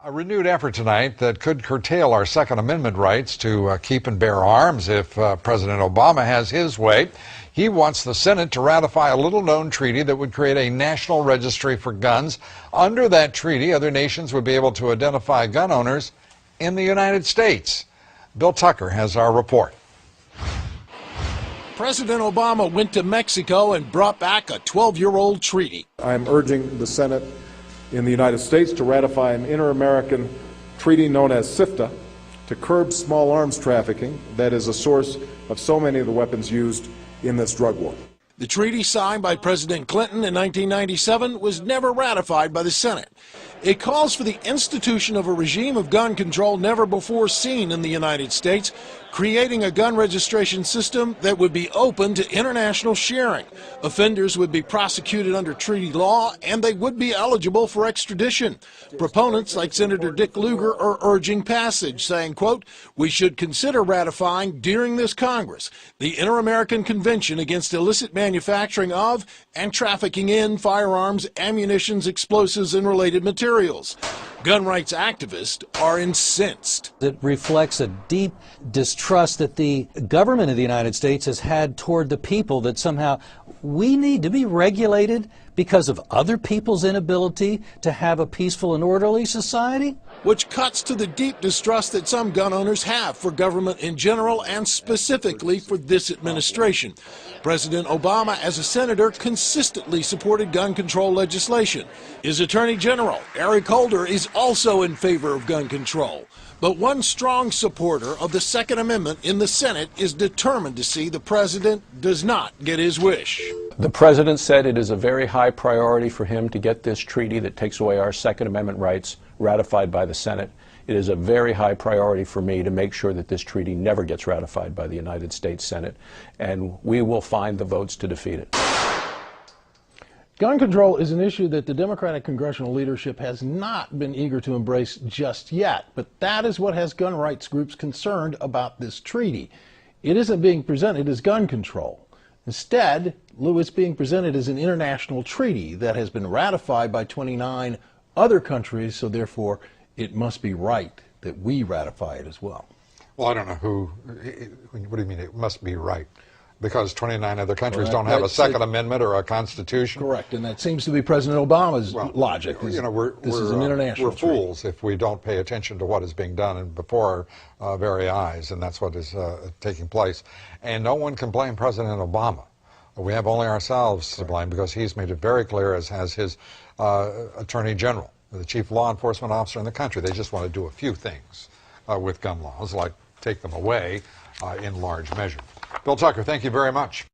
A renewed effort tonight that could curtail our Second Amendment rights to keep and bear arms if President Obama has his way. He wants the Senate to ratify a little-known treaty that would create a national registry for guns. Under that treaty, other nations would be able to identify gun owners in the United States. Bill Tucker has our report. President Obama went to Mexico and brought back a 12-year-old treaty. I'm urging the Senate in the United States to ratify an inter-American treaty known as SIFTA to curb small arms trafficking that is a source of so many of the weapons used in this drug war. The treaty signed by President Clinton in 1997 was never ratified by the Senate. It calls for the institution of a regime of gun control never before seen in the United States, creating a gun registration system that would be open to international sharing. Offenders would be prosecuted under treaty law, and they would be eligible for extradition. Proponents like Senator Dick Lugar are urging passage, saying, quote, "We should consider ratifying during this Congress the Inter-American Convention against illicit manufacturing of and trafficking in firearms, ammunitions, explosives, and related materials." Gun rights activists are incensed. It reflects a deep distrust that the government of the United States has had toward the people, that somehow we need to be regulated because of other people's inability to have a peaceful and orderly society. Which cuts to the deep distrust that some gun owners have for government in general and specifically for this administration. President Obama, as a senator, consistently supported gun control legislation. His Attorney General, Eric Holder, is also in favor of gun control. But one strong supporter of the Second Amendment in the Senate is determined to see the president does not get his wish. The president said it is a very high priority for him to get this treaty that takes away our Second Amendment rights ratified by the Senate. It is a very high priority for me to make sure that this treaty never gets ratified by the United States Senate, and we will find the votes to defeat it. Gun control is an issue that the Democratic congressional leadership has not been eager to embrace just yet, but that is what has gun rights groups concerned about this treaty. It isn't being presented as gun control. Instead, Lou, it's being presented as an international treaty that has been ratified by 29 other countries, so therefore it must be right that we ratify it as well. Well, I don't know who, what do you mean it must be right? Because 29 other countries don't have a Second Amendment or a Constitution? Correct, and that seems to be President Obama's logic. You know, this is an international we're fools if we don't pay attention to what is being done and before our very eyes, and that's what is taking place. And no one can blame President Obama. We have only ourselves to blame because he's made it very clear, as has his Attorney General, the chief law enforcement officer in the country. They just want to do a few things with gun laws, like take them away in large measure. Bill Tucker, thank you very much.